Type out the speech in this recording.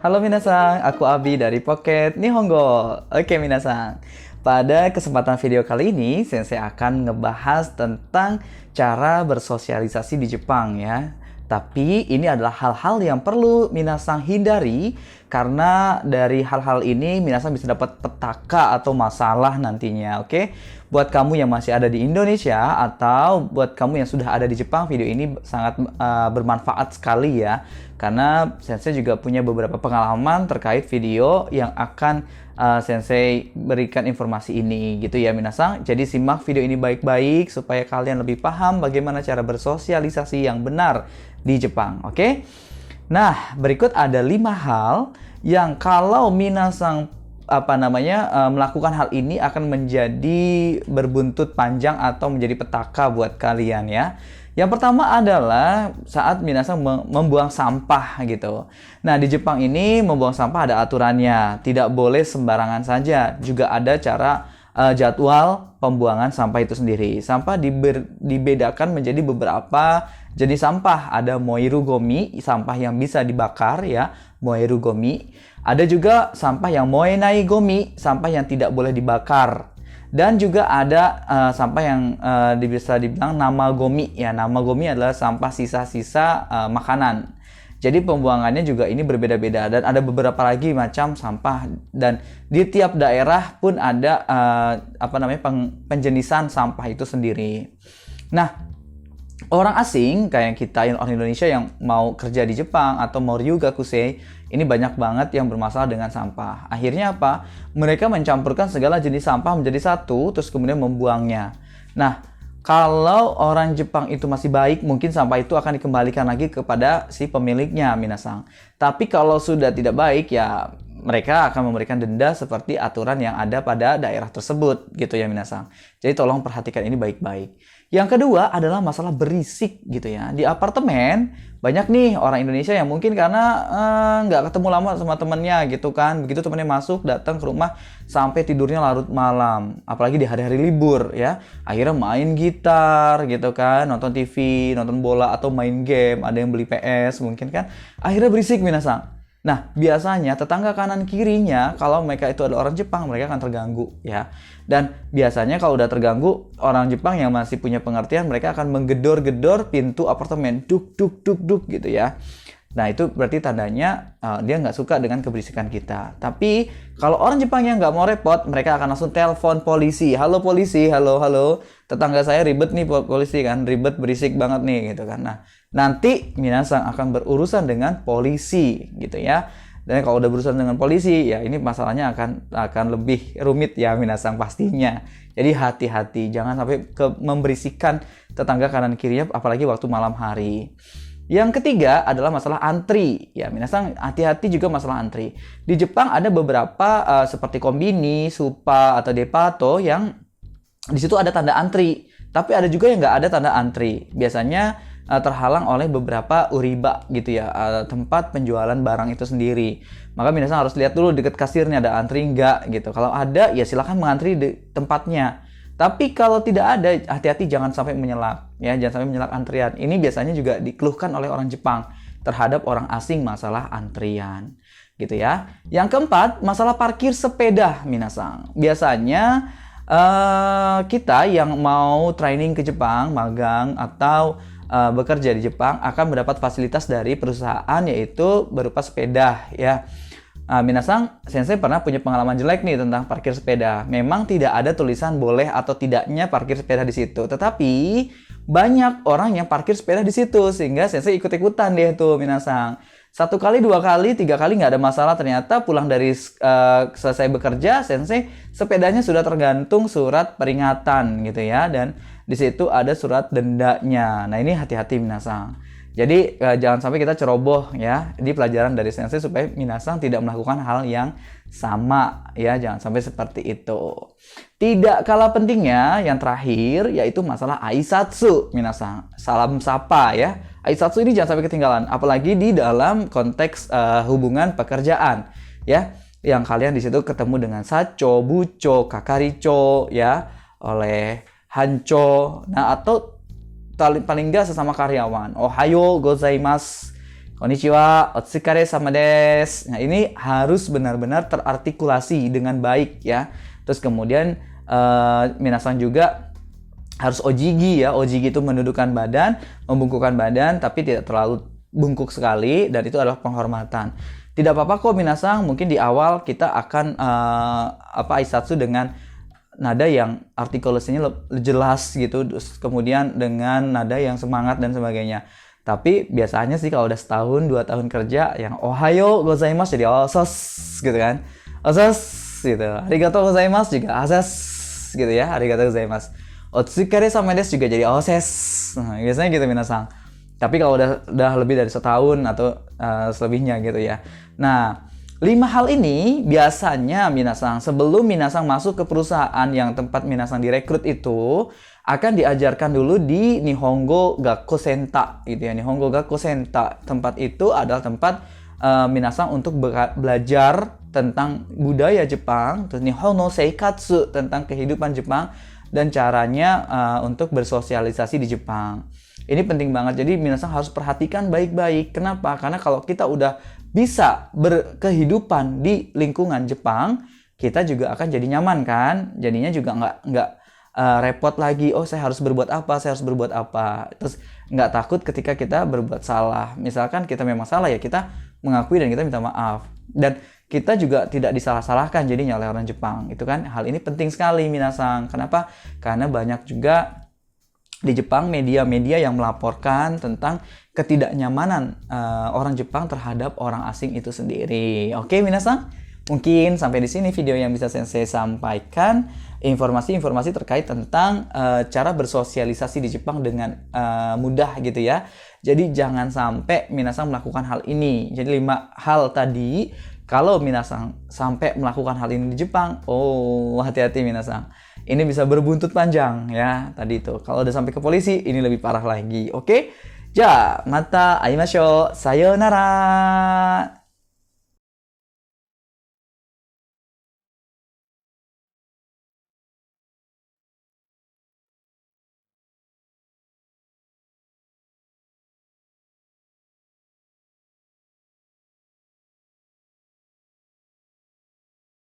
Halo minasan, aku Abi dari Pocket Nihongo. Oke minasan, pada kesempatan video kali ini, Sensei akan ngebahas tentang cara bersosialisasi di Jepang ya. Tapi ini adalah hal-hal yang perlu minasan hindari karena dari hal-hal ini minasan bisa dapat petaka atau masalah nantinya, oke? Buat kamu yang masih ada di Indonesia atau buat kamu yang sudah ada di Jepang, video ini sangat bermanfaat sekali ya. Karena Sensei juga punya beberapa pengalaman terkait video yang akan Sensei berikan informasi ini gitu ya minasan. Jadi simak video ini baik-baik supaya kalian lebih paham bagaimana cara bersosialisasi yang benar di Jepang, oke? Nah, berikut ada 5 hal yang kalau minasan melakukan hal ini akan menjadi berbuntut panjang atau menjadi petaka buat kalian ya. Yang pertama adalah saat minasan membuang sampah gitu. Nah, di Jepang ini membuang sampah ada aturannya, tidak boleh sembarangan saja. Juga ada cara jadwal pembuangan sampah itu sendiri. Sampah dibedakan menjadi beberapa jenis sampah. Ada moiru gomi, sampah yang bisa dibakar ya, moiru gomi. Ada juga sampah yang moenai gomi, sampah yang tidak boleh dibakar. Dan juga ada sampah yang bisa dibilang nama gomi ya. Nama gomi adalah sampah sisa-sisa makanan. Jadi pembuangannya juga ini berbeda-beda dan ada beberapa lagi macam sampah dan di tiap daerah pun ada penjenisan sampah itu sendiri. Nah, orang asing kayak kita orang Indonesia yang mau kerja di Jepang atau mau ryugakusei, ini banyak banget yang bermasalah dengan sampah. Akhirnya apa? Mereka mencampurkan segala jenis sampah menjadi satu terus kemudian membuangnya. Nah, kalau orang Jepang itu masih baik, mungkin sampah itu akan dikembalikan lagi kepada si pemiliknya, minasan. Tapi kalau sudah tidak baik, ya mereka akan memberikan denda seperti aturan yang ada pada daerah tersebut, gitu ya, minasan. Jadi tolong perhatikan ini baik-baik. Yang kedua adalah masalah berisik, gitu ya. Di apartemen, banyak nih orang Indonesia yang mungkin karena nggak ketemu lama sama temennya, gitu kan. Begitu temennya masuk, datang ke rumah, sampai tidurnya larut malam. Apalagi di hari-hari libur, ya. Akhirnya main gitar, gitu kan. Nonton TV, nonton bola, atau main game. Ada yang beli PS, mungkin kan. Akhirnya berisik, minasan. Nah, biasanya tetangga kanan kirinya kalau mereka itu adalah orang Jepang, mereka akan terganggu ya. Dan biasanya kalau udah terganggu, orang Jepang yang masih punya pengertian, mereka akan menggedor-gedor pintu apartemen, duk duk duk duk gitu ya. Nah, itu berarti tandanya dia nggak suka dengan keberisikan kita. Tapi kalau orang Jepang yang nggak mau repot, mereka akan langsung telepon polisi. Halo polisi, halo halo, tetangga saya ribet nih polisi kan, ribet berisik banget nih gitu kan. Nah, nanti minasan akan berurusan dengan polisi gitu ya. Dan kalau udah berurusan dengan polisi, ya ini masalahnya akan lebih rumit ya minasan pastinya. Jadi hati-hati, jangan sampai memberisikan tetangga kanan kirinya, apalagi waktu malam hari. Yang ketiga adalah masalah antri. Ya, minasan hati-hati juga masalah antri. Di Jepang ada beberapa seperti kombini, supa atau depato yang di situ ada tanda antri. Tapi ada juga yang nggak ada tanda antri. Biasanya terhalang oleh beberapa uriba gitu ya, tempat penjualan barang itu sendiri. Maka minasan harus lihat dulu dekat kasirnya ada antri nggak gitu. Kalau ada ya silakan mengantri di tempatnya. Tapi kalau tidak ada, hati-hati jangan sampai menyelak ya, jangan sampai menyelak antrian. Ini biasanya juga dikeluhkan oleh orang Jepang terhadap orang asing masalah antrian gitu ya. Yang keempat, masalah parkir sepeda minasan. Biasanya kita yang mau training ke Jepang, magang atau bekerja di Jepang akan mendapat fasilitas dari perusahaan yaitu berupa sepeda ya. Minasan, Sensei pernah punya pengalaman jelek nih tentang parkir sepeda. Memang tidak ada tulisan boleh atau tidaknya parkir sepeda di situ. Tetapi banyak orang yang parkir sepeda di situ sehingga Sensei ikut-ikutan deh tuh minasan. 1 kali, 2 kali, 3 kali nggak ada masalah. Ternyata pulang dari selesai bekerja, Sensei sepedanya sudah tergantung surat peringatan gitu ya. Dan di situ ada surat dendanya. Nah ini hati-hati minasan. Jadi jangan sampai kita ceroboh ya di pelajaran dari Sensei supaya minasan tidak melakukan hal yang sama ya, jangan sampai seperti itu. Tidak kalah pentingnya yang terakhir yaitu masalah aisatsu minasan, salam sapa ya. Aisatsu ini jangan sampai ketinggalan, apalagi di dalam konteks hubungan pekerjaan ya, yang kalian di situ ketemu dengan sacho, bucho, kakaricho ya, oleh hancho, nah atau paling nggak sesama karyawan. Ohayo gozaimasu Konnichiwa, otsukare sama desu. Nah, ini harus benar-benar terartikulasi dengan baik ya. Terus kemudian minasan juga harus ojigi ya. Ojigi itu mendudukkan badan, membungkukkan badan, tapi tidak terlalu bungkuk sekali, dan itu adalah penghormatan. Tidak apa-apa kok minasan, mungkin di awal kita akan aisatsu dengan nada yang artikulasinya jelas gitu, terus kemudian dengan nada yang semangat dan sebagainya. Tapi biasanya sih kalau udah setahun, 2 tahun kerja, yang ohayo gozaimasu jadi osos gitu kan. Osos gitu. Arigatou gozaimasu juga osos gitu ya. Arigatou gozaimasu. Otsukare sama desu juga jadi oses. Nah, biasanya gitu minasan. Tapi kalau udah lebih dari setahun atau selebihnya gitu ya. Nah, 5 hal ini biasanya minasan sebelum minasan masuk ke perusahaan yang tempat minasan direkrut itu akan diajarkan dulu di Nihongo Gakko Senta gitu ya. Nihongo Gakko Senta, tempat itu adalah tempat minasan untuk belajar tentang budaya Jepang, terus Nihon no Seikatsu tentang kehidupan Jepang dan caranya untuk bersosialisasi di Jepang. Ini penting banget. Jadi minasan harus perhatikan baik-baik. Kenapa? Karena kalau kita udah bisa berkehidupan di lingkungan Jepang, kita juga akan jadi nyaman kan? Jadinya juga nggak repot lagi, oh saya harus berbuat apa, terus nggak takut ketika kita berbuat salah. Misalkan kita memang salah ya kita mengakui dan kita minta maaf, dan kita juga tidak disalah-salahkan jadinya oleh orang Jepang. Itu kan hal ini penting sekali minasan. Kenapa? Karena banyak juga di Jepang media-media yang melaporkan tentang ketidaknyamanan orang Jepang terhadap orang asing itu sendiri. Oke minasan? Mungkin sampai di sini video yang bisa Sensei sampaikan, informasi-informasi terkait tentang cara bersosialisasi di Jepang dengan mudah gitu ya. Jadi jangan sampai minasan melakukan hal ini. Jadi 5 hal tadi, kalau minasan sampai melakukan hal ini di Jepang, oh hati-hati minasan. Ini bisa berbuntut panjang ya tadi itu. Kalau udah sampai ke polisi, ini lebih parah lagi. Oke? Ja, mata aimashou. Sayonara.